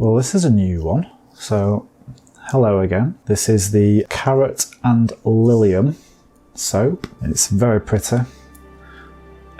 Well, this is a new one, so hello again. This is the Carrot and Lilium soap. It's very pretty.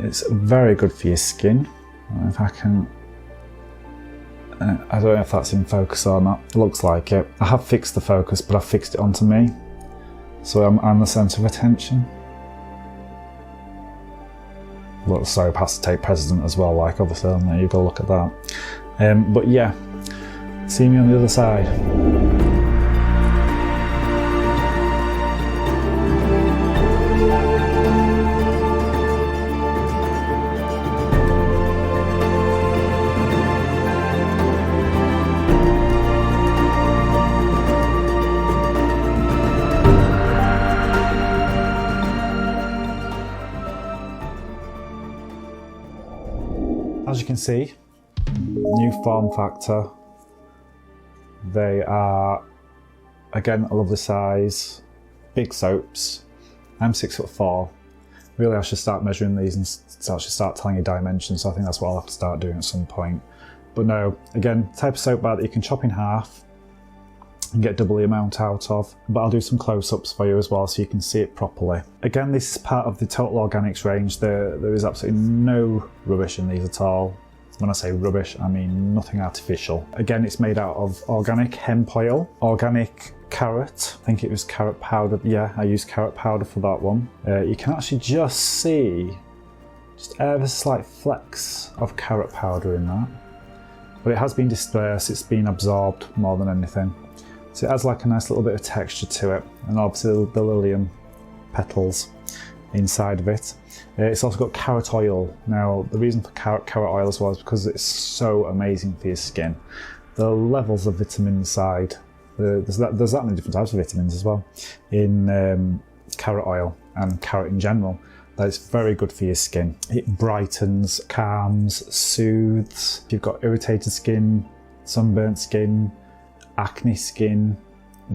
It's very good for your skin. If I can... I don't know if that's in focus or not. It looks like it. I have fixed the focus, but I've fixed it onto me. So I'm the centre of attention. Look, the soap has to take precedent as well, like obviously, and there you go, look at that. But yeah, see me on the other side. As you can see, new form factor. They are, again, a lovely size, big soaps. I'm 6'4". Really, I should start measuring these and I should start telling you dimensions, so I think that's what I'll have to start doing at some point. But no, again, type of soap bar that you can chop in half and get double the amount out of. But I'll do some close-ups for you as well so you can see it properly. Again, this is part of the Total Organics range. There is absolutely no rubbish in these at all. When I say rubbish, I mean nothing artificial. Again, it's made out of organic hemp oil, organic carrot. I think it was carrot powder. Yeah, I used carrot powder for that one. You can actually just see just ever slight flecks of carrot powder in that. But it has been dispersed, it's been absorbed more than anything. So it adds like a nice little bit of texture to it, and obviously the lilium petals inside of it. It's also got carrot oil. Now, the reason for carrot oil as well is because it's so amazing for your skin. The levels of vitamin inside, there's that many different types of vitamins as well in carrot oil and carrot in general. That is very good for your skin. It brightens, calms, soothes. If you've got irritated skin, sunburnt skin, acne skin,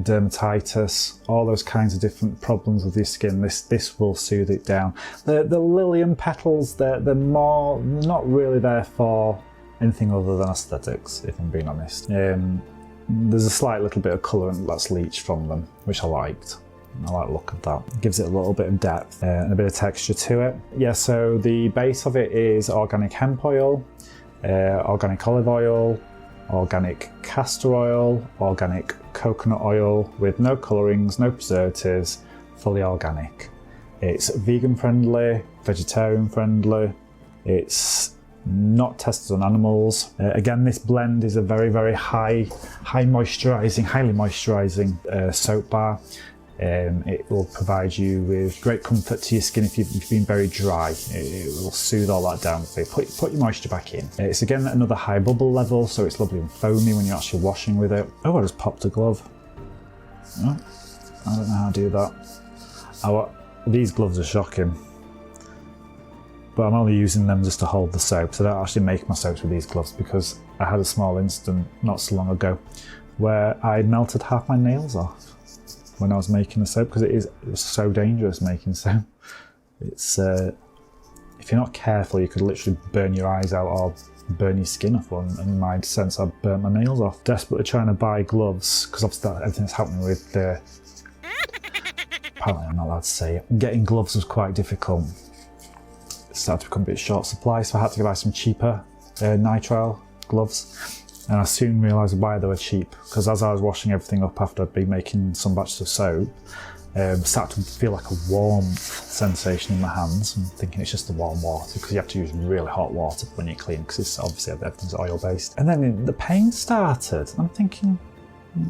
dermatitis, all those kinds of different problems with your skin, this will soothe it down. The lilium petals, they're not really there for anything other than aesthetics, if I'm being honest. There's a slight little bit of colourant that's leached from them, which I liked. I like the look of that. It gives it a little bit of depth and a bit of texture to it. Yeah, so the base of it is organic hemp oil, organic olive oil, organic castor oil, organic coconut oil with no colourings, no preservatives, fully organic. It's vegan friendly, vegetarian friendly, it's not tested on animals. Again, this blend is a very, very highly moisturising soap bar. It will provide you with great comfort to your skin if you've been very dry. It will soothe all that down for you. Put your moisture back in. It's again another high bubble level, so it's lovely and foamy when you're actually washing with it. Oh, I just popped a glove. Oh, I don't know how to do that. These gloves are shocking. But I'm only using them just to hold the soap, so I don't actually make my soaps with these gloves because I had a small incident not so long ago where I melted half my nails off when I was making the soap, because it's so dangerous making soap. It's if you're not careful, you could literally burn your eyes out or burn your skin off. And in my sense, I burnt my nails off. Desperately trying to buy gloves, because obviously everything's happening with apparently I'm not allowed to say it. Getting gloves was quite difficult. It started to become a bit short supply, so I had to buy some cheaper nitrile gloves. And I soon realised why they were cheap, because as I was washing everything up after I'd been making some batches of soap, started to feel like a warmth sensation in my hands. I'm thinking it's just the warm water, because you have to use really hot water when you clean, because it's obviously everything's oil based. And then the pain started, and I'm thinking,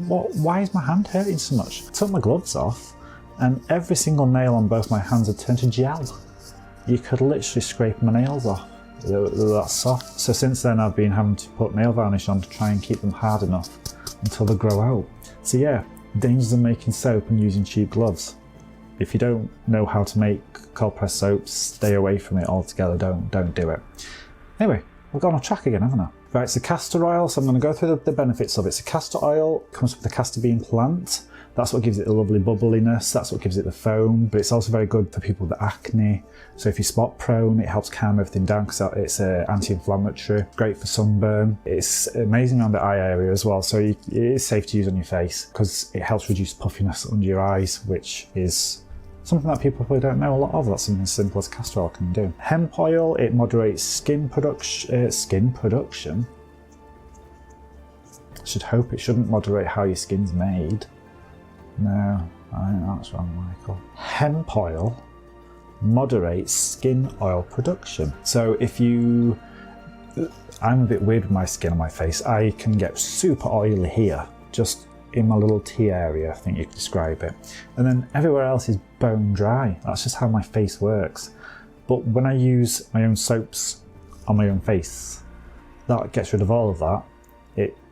why is my hand hurting so much? I took my gloves off, and every single nail on both my hands had turned to gel. You could literally scrape my nails off. They're that soft. So since then I've been having to put nail varnish on to try and keep them hard enough until they grow out. So yeah, dangers of making soap and using cheap gloves. If you don't know how to make cold press soaps, stay away from it altogether. Don't do it. Anyway, we've gone off track again, haven't I? Right, so castor oil, so I'm going to go through the benefits of it. So castor oil comes from the castor bean plant. That's what gives it the lovely bubbliness, that's what gives it the foam, but it's also very good for people with acne. So if you're spot prone, it helps calm everything down because it's anti-inflammatory, great for sunburn. It's amazing around the eye area as well, so it is safe to use on your face because it helps reduce puffiness under your eyes, which is something that people probably don't know a lot of. That's something as simple as castor oil can do. Hemp oil, it moderates skin production. I should hope it shouldn't moderate how your skin's made. No, I think that's wrong, Michael. Hemp oil moderates skin oil production. So I'm a bit weird with my skin on my face. I can get super oily here, just in my little T area, I think you could describe it. And then everywhere else is bone dry. That's just how my face works. But when I use my own soaps on my own face, that gets rid of all of that.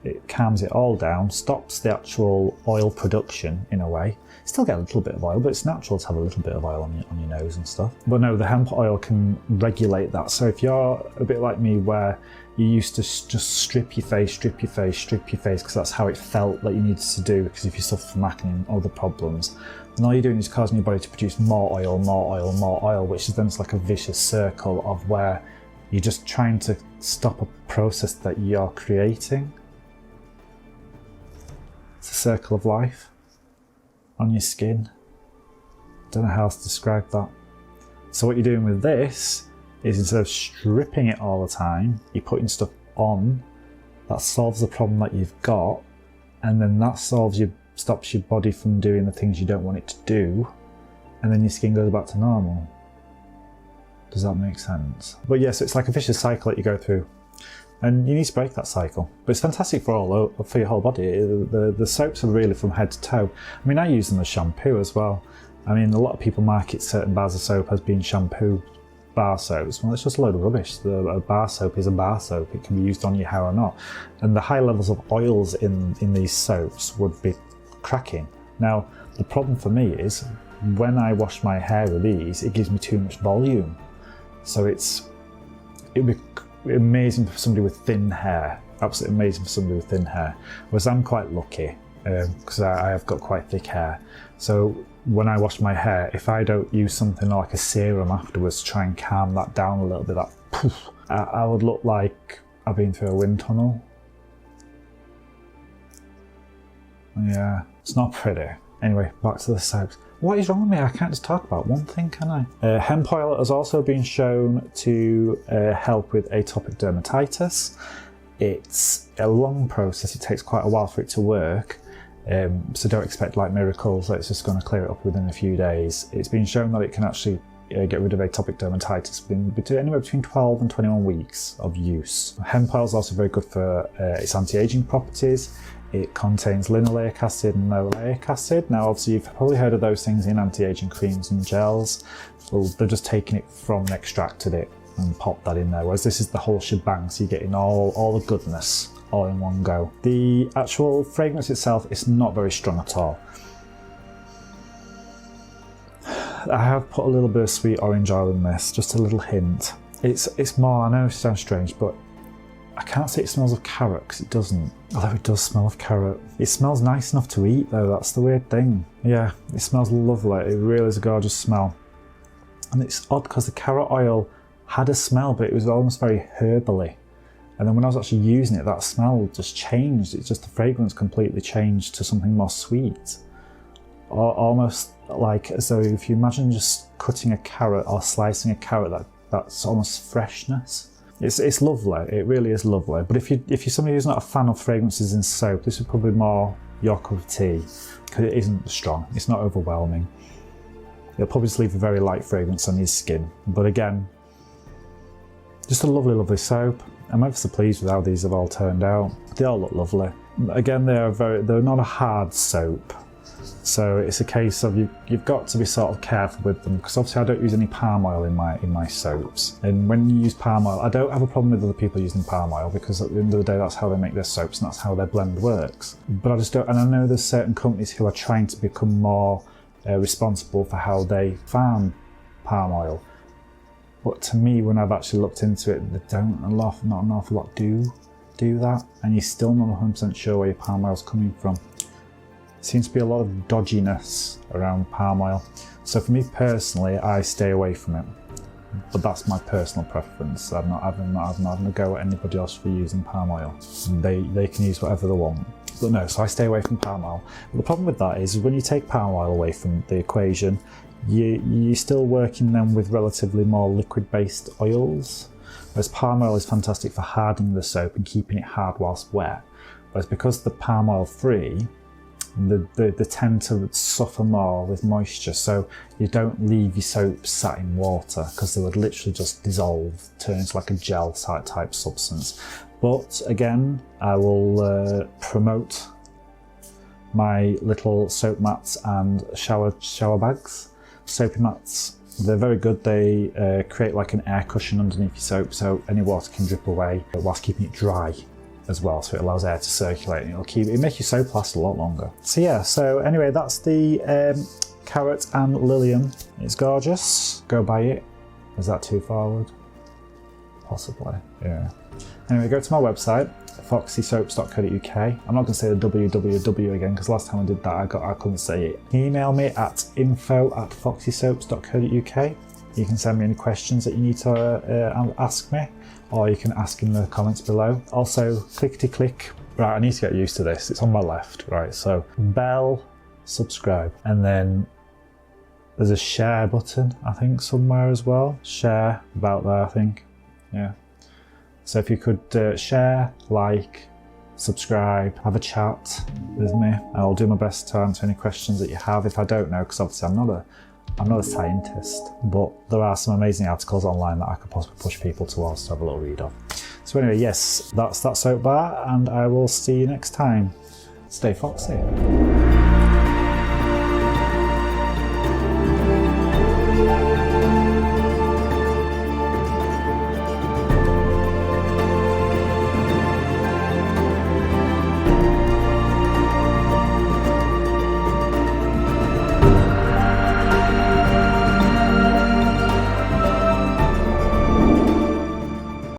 It calms it all down, stops the actual oil production in a way. You still get a little bit of oil, but it's natural to have a little bit of oil on your nose and stuff. But no, the hemp oil can regulate that. So if you're a bit like me where you used to just strip your face, because that's how it felt that you needed to do, because if you suffer from acne and other problems, then all you're doing is causing your body to produce more oil, which is then it's like a vicious circle of where you're just trying to stop a process that you're creating. It's a circle of life on your skin. Don't know how else to describe that. So what you're doing with this is instead of stripping it all the time, you're putting stuff on that solves the problem that you've got, and then that stops your body from doing the things you don't want it to do, and then your skin goes back to normal. Does that make sense? But yes, it's like a vicious cycle that you go through, and you need to break that cycle. But it's fantastic for your whole body. The soaps are really from head to toe. I mean, I use them as shampoo as well. I mean, a lot of people market certain bars of soap as being shampoo bar soaps. Well, it's just a load of rubbish. A bar soap is a bar soap. It can be used on your hair or not. And the high levels of oils in these soaps would be cracking. Now, the problem for me is when I wash my hair with these, it gives me too much volume. So it'd be amazing for somebody with thin hair, absolutely amazing for somebody with thin hair. Whereas I'm quite lucky because I have got quite thick hair. So when I wash my hair, if I don't use something like a serum afterwards to try and calm that down a little bit, that poof, I would look like I've been through a wind tunnel. Yeah, it's not pretty. Anyway, back to the soaps. What is wrong with me? I can't just talk about one thing, can I? Hemp oil has also been shown to help with atopic dermatitis. It's a long process. It takes quite a while for it to work. So don't expect like miracles that it's just going to clear it up within a few days. It's been shown that it can actually get rid of atopic dermatitis anywhere between 12 and 21 weeks of use. Hemp oil is also very good for its anti-aging properties. It contains linoleic acid and oleic acid. Now obviously you've probably heard of those things in anti-aging creams and gels. Well, they're just taking it from and extracted it and popped that in there, whereas this is the whole shebang, so you're getting all the goodness all in one go. The actual fragrance itself is not very strong at all. I have put a little bit of sweet orange oil in this, just a little hint. It's more, I know it sounds strange, but I can't say it smells of carrot because it doesn't, although it does smell of carrot. It smells nice enough to eat though, that's the weird thing. Yeah, it smells lovely, it really is a gorgeous smell. And it's odd because the carrot oil had a smell, but it was almost very herbally. And then when I was actually using it, that smell just changed. It's just the fragrance completely changed to something more sweet. Or almost like as though if you imagine just cutting a carrot or slicing a carrot, that's almost freshness. It's lovely, it really is lovely. But if you're somebody who's not a fan of fragrances in soap, this is probably more your cup of tea, because it isn't strong, it's not overwhelming. It'll probably just leave a very light fragrance on your skin. But again, just a lovely, lovely soap. I'm ever so pleased with how these have all turned out. They all look lovely. Again, they're not a hard soap. So it's a case of you've got to be sort of careful with them, because obviously I don't use any palm oil in my soaps. And when you use palm oil, I don't have a problem with other people using palm oil, because at the end of the day that's how they make their soaps and that's how their blend works. But I just don't, and I know there's certain companies who are trying to become more responsible for how they farm palm oil. But to me, when I've actually looked into it, they don't not an awful lot do. do that and you're still not 100% sure where your palm oil is coming from. Seems to be a lot of dodginess around palm oil. So for me personally, I stay away from it. But that's my personal preference. I'm not having a go at anybody else for using palm oil. They can use whatever they want. But no, so I stay away from palm oil. But the problem with that is when you take palm oil away from the equation, you're still working then with relatively more liquid-based oils. Whereas palm oil is fantastic for hardening the soap and keeping it hard whilst wet. Whereas because the palm oil free, they tend to suffer more with moisture, so you don't leave your soap sat in water because they would literally just dissolve, turn into like a gel type substance. But again, I will promote my little soap mats and shower bags. Soapy mats, they're very good. They create like an air cushion underneath your soap, so any water can drip away whilst keeping it dry as well, so it allows air to circulate and it'll make your soap last a lot longer. So yeah, so anyway, that's the carrot and lilium. It's gorgeous. Go buy it. Is that too forward? Possibly, yeah. Anyway, go to my website, foxysoaps.co.uk. I'm not going to say the www again because last time I did that I couldn't say it. Email me at info@foxysoaps.co.uk. You can send me any questions that you need to ask me, or you can ask in the comments below. Also, clickety-click. Right, I need to get used to this. It's on my left, right? So, bell, subscribe, and then there's a share button, I think, somewhere as well. Share, about there, I think. Yeah. So if you could share, like, subscribe, have a chat with me. I'll do my best to answer any questions that you have if I don't know, because obviously I'm not a scientist, but there are some amazing articles online that I could possibly push people towards to have a little read of. So anyway, yes, that's that soap bar, and I will see you next time. Stay foxy.